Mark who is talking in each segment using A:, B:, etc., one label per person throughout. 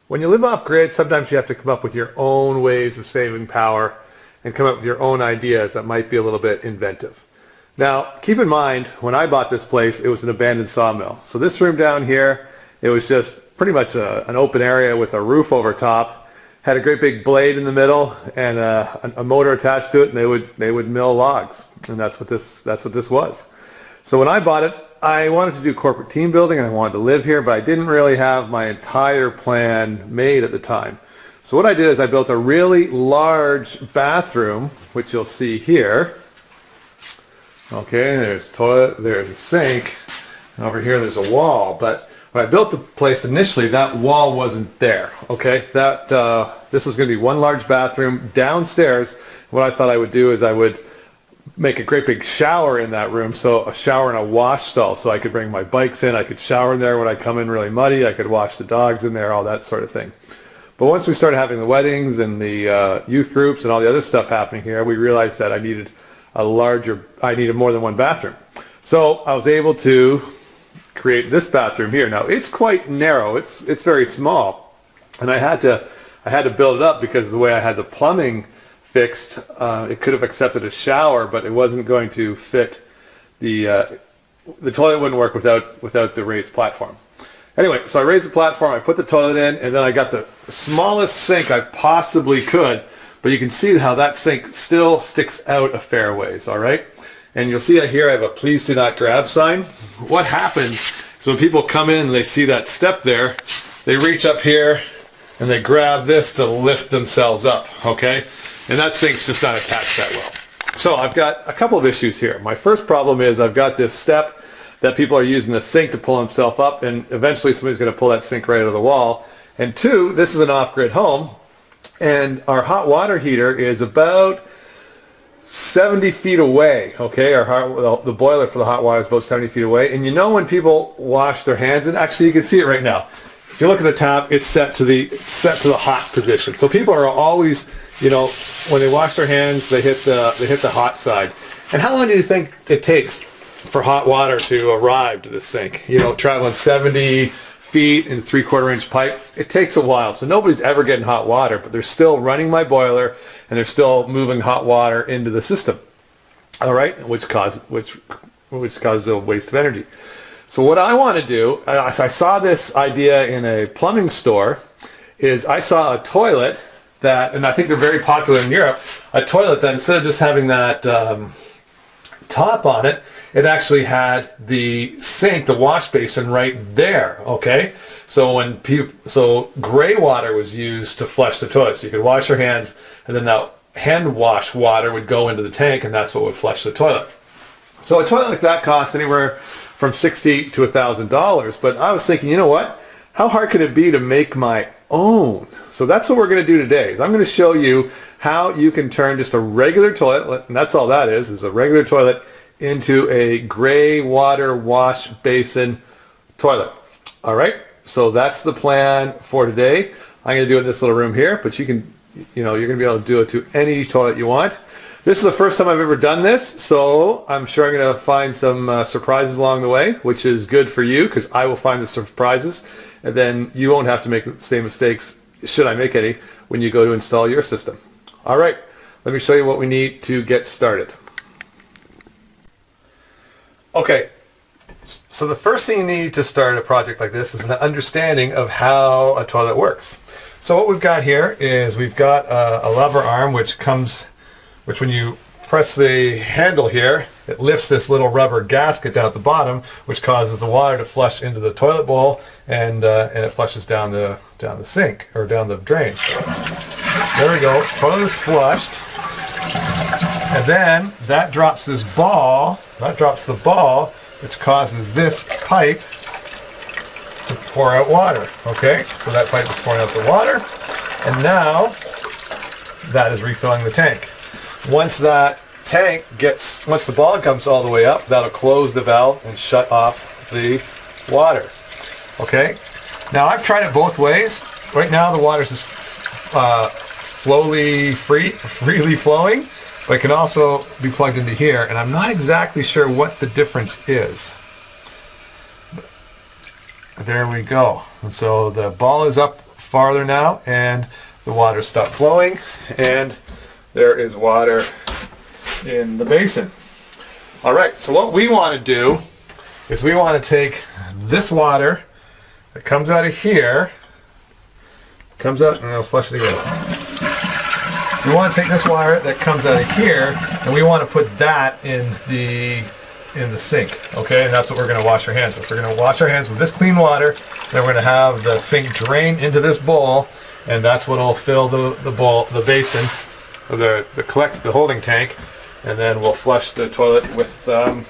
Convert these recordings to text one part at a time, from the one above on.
A: When you live off grid, sometimes you have to come up with your own ways of saving power and come up with your own ideas that might be a little bit inventive. Now, keep in mind, when I bought this place, it was an abandoned sawmill. So this room down here, it was just pretty much an open area with a roof over top, had a great big blade in the middle and a motor attached to it, and they would mill logs. And that's what this was. So when I bought it, I wanted to do corporate team building and I wanted to live here, but I didn't really have my entire plan made at the time. So what I did is I built a really large bathroom, which you'll see here. Okay, there's a toilet, there's a sink, and over here there's a wall. But when I built the place initially, that wall wasn't there. Okay, this was going to be one large bathroom downstairs. What I thought I would do is I would make a great big shower in that room, so a shower and a wash stall, so I could bring my bikes in, I could shower in there when I come in really muddy, I could wash the dogs in there, all that sort of thing. But once we started having the weddings and the youth groups and all the other stuff happening here, we realized that I needed more than one bathroom. So I was able to create this bathroom here. Now it's quite narrow, it's very small, and I had to build it up because the way I had the plumbing fixed, it could have accepted a shower, but it wasn't going to fit the toilet wouldn't work without the raised platform. Anyway, so I raised the platform, I put the toilet in, and then I got the smallest sink I possibly could, but you can see how that sink still sticks out a fair ways, all right? And you'll see here I have a please do not grab sign. What happens is when people come in and they see that step there, they reach up here and they grab this to lift themselves up, okay? And that sink's just not attached that well. So I've got a couple of issues here. My first problem is I've got this step that people are using the sink to pull themselves up, and eventually somebody's going to pull that sink right out of the wall. And two, this is an off-grid home, and our hot water heater is about 70 feet away, okay? The boiler for the hot water is about 70 feet away. And you know when people wash their hands, and actually you can see it right now. If you look at the tap, it's set to the hot position. So people are always, you know, when they wash their hands, they hit the hot side. And how long do you think it takes for hot water to arrive to the sink? You know, traveling 70 feet in 3/4 inch pipe, it takes a while. So nobody's ever getting hot water, but they're still running my boiler and they're still moving hot water into the system. All right, which causes a waste of energy. So what I want to do, I saw this idea in a plumbing store, is I saw a toilet that, and I think they're very popular in Europe, a toilet that instead of just having that top on it, it actually had the sink, the wash basin right there, okay? So gray water was used to flush the toilet. So you could wash your hands and then that hand wash water would go into the tank and that's what would flush the toilet. So a toilet like that costs anywhere from $60 to $1,000, but I was thinking, you know what? How hard can it be to make my own? So that's what we're going to do today. Is I'm going to show you how you can turn just a regular toilet, and that's all that is a regular toilet, into a gray water wash basin toilet. All right, so that's the plan for today. I'm going to do it in this little room here, but you can, you're going to be able to do it to any toilet you want. This is the first time I've ever done this, so I'm sure I'm going to find some surprises along the way, which is good for you because I will find the surprises, and then you won't have to make the same mistakes, should I make any, when you go to install your system. All right, let me show you what we need to get started. Okay, so the first thing you need to start a project like this is an understanding of how a toilet works. So what we've got here is we've got a lever arm which when you press the handle here, it lifts this little rubber gasket down at the bottom, which causes the water to flush into the toilet bowl, and it flushes down the sink or down the drain. There we go. Toilet is flushed, and then that drops this ball. That drops the ball, which causes this pipe to pour out water. Okay, so that pipe is pouring out the water, and now that is refilling the tank. Once the ball comes all the way up, that'll close the valve and shut off the water. Okay, now I've tried it both ways. Right now the water's just freely flowing, but it can also be plugged into here, and I'm not exactly sure what the difference is. But there we go. And so the ball is up farther now, and the water stopped flowing, and there is water in the basin. All right, so what we want to do is we want to take this water that comes out of here, comes out, and I'll flush it again. We want to take this water that comes out of here, and we want to put that in the sink, okay? And that's what we're going to wash our hands with. We're going to wash our hands with this clean water, then we're going to have the sink drain into this bowl, and that's what will fill the bowl, the basin, or the holding tank, and then we'll flush the toilet with the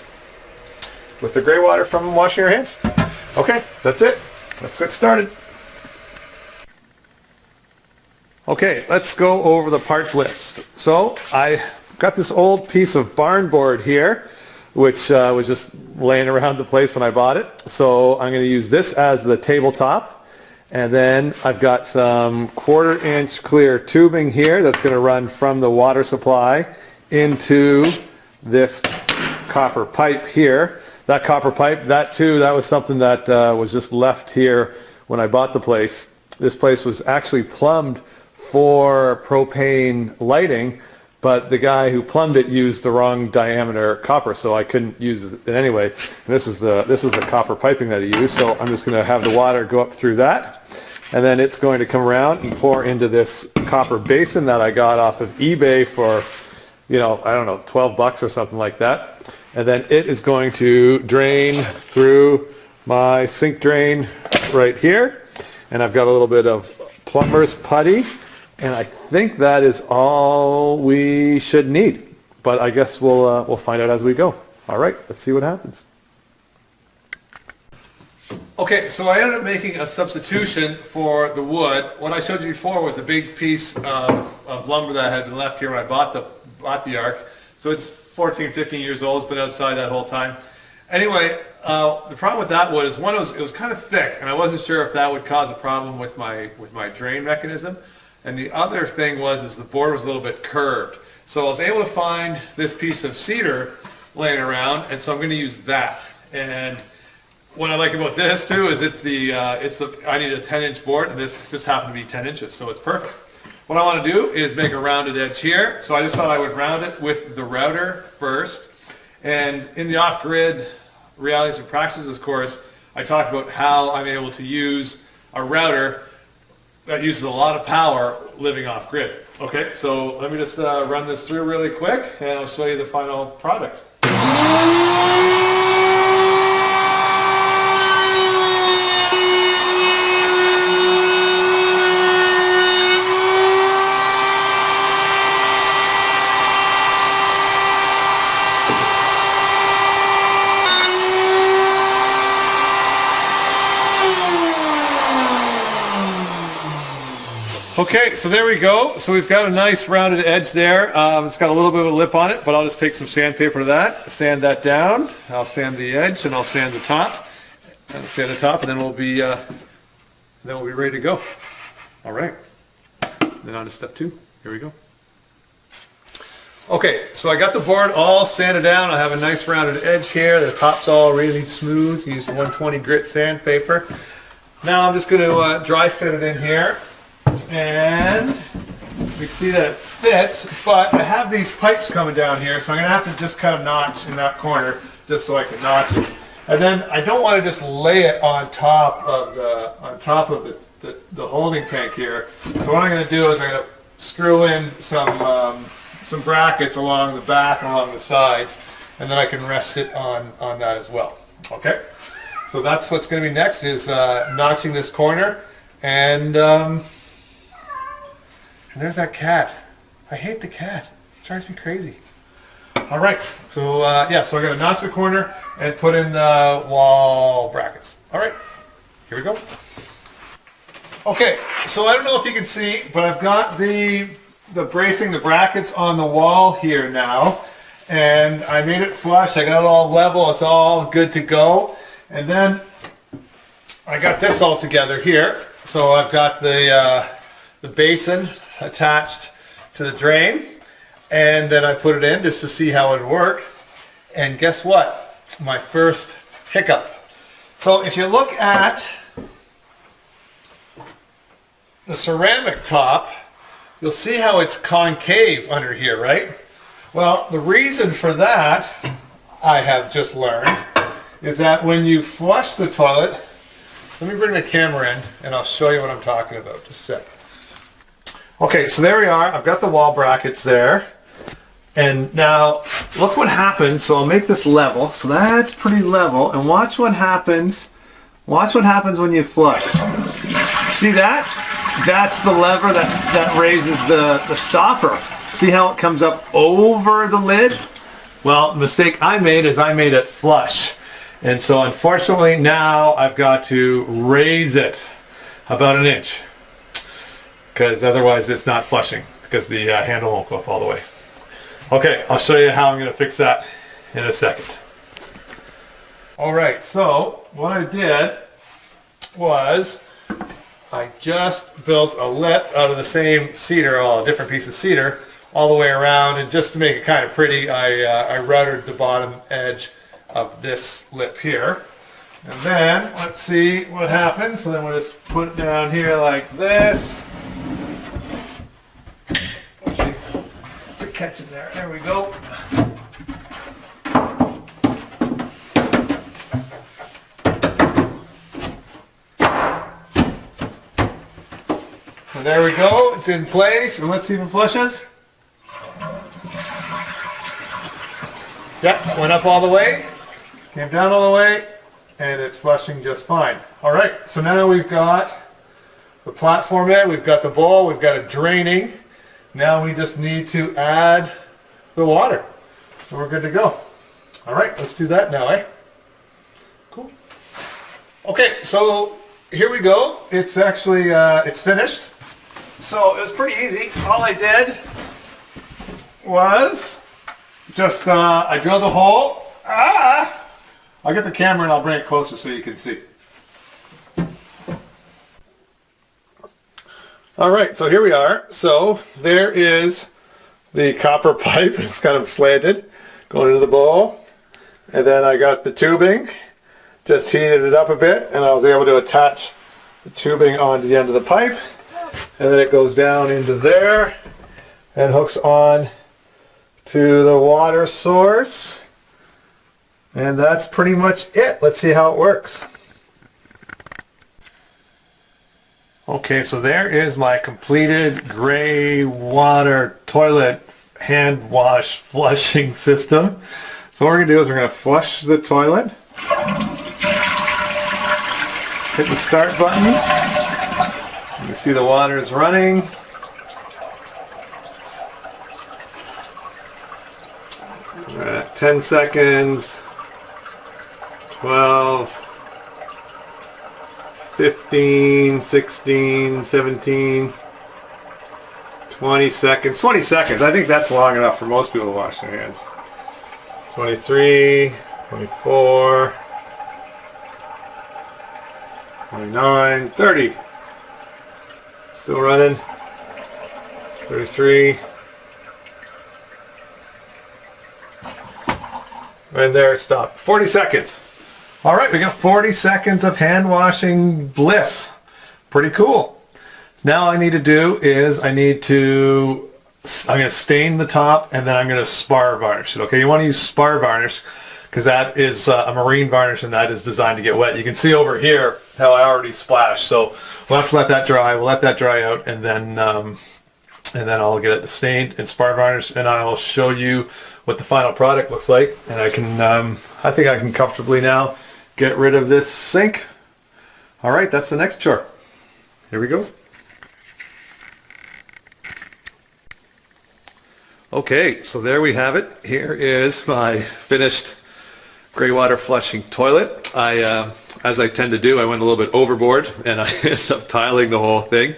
A: gray water from washing your hands. Okay, that's it. Let's get started. Okay, let's go over the parts list. So I got this old piece of barn board here, which was just laying around the place when I bought it. So I'm going to use this as the tabletop. And then I've got some 1/4 inch clear tubing here that's going to run from the water supply into this copper pipe here. That copper pipe, that was something that was just left here when I bought the place. This place was actually plumbed for propane lighting, but the guy who plumbed it used the wrong diameter copper, so I couldn't use it anyway. And this is the copper piping that he used, so I'm just going to have the water go up through that, and then it's going to come around and pour into this copper basin that I got off of eBay for, I don't know, 12 bucks or something like that. And then it is going to drain through my sink drain right here, and I've got a little bit of plumber's putty. And I think that is all we should need. But I guess we'll find out as we go. All right, let's see what happens. Okay, so I ended up making a substitution for the wood. What I showed you before was a big piece of lumber that had been left here when I bought the Ark. So it's 14, 15 years old. It's been outside that whole time. Anyway, the problem with that wood is, one, it was kind of thick, and I wasn't sure if that would cause a problem with my drain mechanism. And the other thing is the board was a little bit curved. So I was able to find this piece of cedar laying around, and so I'm going to use that. And what I like about this too is I need a 10-inch board, and this just happened to be 10 inches, so it's perfect. What I want to do is make a rounded edge here. So I just thought I would round it with the router first. And in the off-grid realities and practices course, I talked about how I'm able to use a router that uses a lot of power living off grid. Okay, so let me just run this through really quick, and I'll show you the final product. Okay, so there we go. So we've got a nice rounded edge there. It's got a little bit of a lip on it, but I'll just take some sandpaper to that, sand that down. I'll sand the edge, and I'll sand the top, and then we'll be ready to go. All right. Then on to step 2. Here we go. Okay, so I got the board all sanded down. I have a nice rounded edge here. The top's all really smooth. Used 120 grit sandpaper. Now I'm just going to dry fit it in here. And we see that it fits, but I have these pipes coming down here, so I'm going to have to just kind of notch in that corner just so I can notch it. And then I don't want to just lay it on top of the holding tank here. So what I'm going to do is I'm going to screw in some brackets along the back and along the sides, and then I can rest it on that as well. Okay, so that's what's going to be next, is notching this corner. And there's that cat. I hate the cat. It drives me crazy. All right, so so I'm going to notch the corner and put in the wall brackets. All right, here we go. Okay, so I don't know if you can see, but I've got the bracing, the brackets on the wall here now, and I made it flush. I got it all level. It's all good to go. And then I got this all together here. So I've got the basin attached to the drain, and then I put it in just to see how it would work. And guess what? My first hiccup. So if you look at the ceramic top, you'll see how it's concave under here, right? Well, the reason for that, I have just learned, is that when you flush the toilet, let me bring the camera in and I'll show you what I'm talking about. Just a sec. Okay, so there we are. I've got the wall brackets there. And now look what happens. So I'll make this level. So that's pretty level. And watch what happens. Watch what happens when you flush. See that? That's the lever that raises the stopper. See how it comes up over the lid? Well, the mistake I made is I made it flush. And so unfortunately now I've got to raise it about an inch, because otherwise it's not flushing, because the handle won't go up all the way. Okay, I'll show you how I'm going to fix that in a second. Alright, so what I did was I just built a lip out of the same cedar, a different piece of cedar, all the way around, and just to make it kind of pretty, I routed the bottom edge of this lip here. And then let's see what happens. So then we'll just put it down here like this. It's a catch in there. There we go. And there we go. It's in place. And let's see if it flushes. Yep, went up all the way. Came down all the way, and it's flushing just fine. All right, so now we've got the platform there, we've got the bowl, we've got it draining. Now we just need to add the water, and we're good to go. All right, let's do that now, eh? Cool. Okay, so here we go. It's actually, it's finished. So it was pretty easy. All I did was just, I drilled a hole. I'll get the camera and I'll bring it closer so you can see. Alright, so here we are. So there is the copper pipe. It's kind of slanted going into the bowl. And then I got the tubing, just heated it up a bit, and I was able to attach the tubing onto the end of the pipe. And then it goes down into there and hooks on to the water source. And that's pretty much it. Let's see how it works. Okay, so there is my completed gray water toilet hand wash flushing system. So what we're going to do is we're going to flush the toilet. Hit the start button. You can see the water is running. We're at 10 seconds. 12, 15, 16, 17, 20 seconds. 20 seconds. I think that's long enough for most people to wash their hands. 23, 24, 29, 30. Still running. 33. And there it stopped. 40 seconds. All right, we got 40 seconds of hand washing bliss. Pretty cool. Now all I need to do is I'm going to stain the top, and then I'm going to spar varnish it. Okay, you want to use spar varnish because that is a marine varnish, and that is designed to get wet. You can see over here how I already splashed. So we'll have to let that dry. We'll let that dry out, and then I'll get it stained and spar varnished, and I'll show you what the final product looks like. And I think I can comfortably now get rid of this sink. All right, that's the next chore. Here we go. Okay, so there we have it. Here is my finished gray water flushing toilet. As I tend to do, I went a little bit overboard and I ended up tiling the whole thing.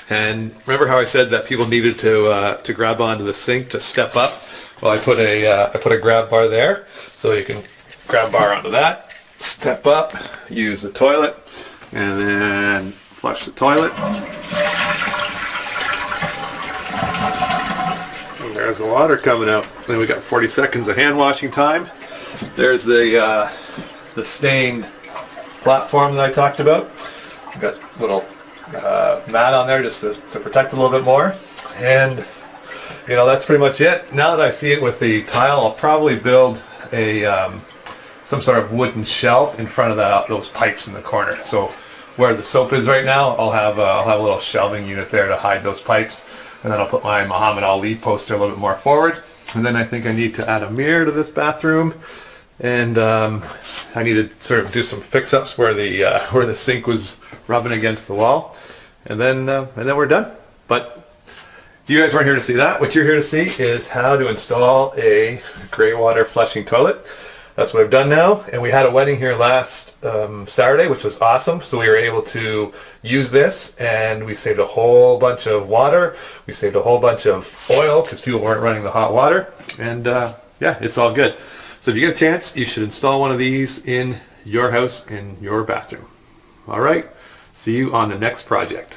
A: And remember how I said that people needed to grab onto the sink to step up? Well, I put a grab bar there, so you can grab bar onto that, step up, use the toilet, and then flush the toilet. There's the water coming out. Then we got 40 seconds of hand washing time. There's the stained platform that I talked about. We've got a little mat on there just to protect it a little bit more. And you know, that's pretty much it. Now that I see it with the tile, I'll probably build a some sort of wooden shelf in front of those pipes in the corner. So where the soap is right now, I'll have a little shelving unit there to hide those pipes, and then I'll put my Muhammad Ali poster a little bit more forward. And then I think I need to add a mirror to this bathroom, and I need to sort of do some fix-ups where the sink was rubbing against the wall, and then we're done. But you guys weren't here to see that. What you're here to see is how to install a gray water flushing toilet. That's what I've done now, and we had a wedding here last Saturday, which was awesome. So we were able to use this, and we saved a whole bunch of water. We saved a whole bunch of oil because people weren't running the hot water, and yeah, it's all good. So if you get a chance, you should install one of these in your house, in your bathroom. All right, see you on the next project.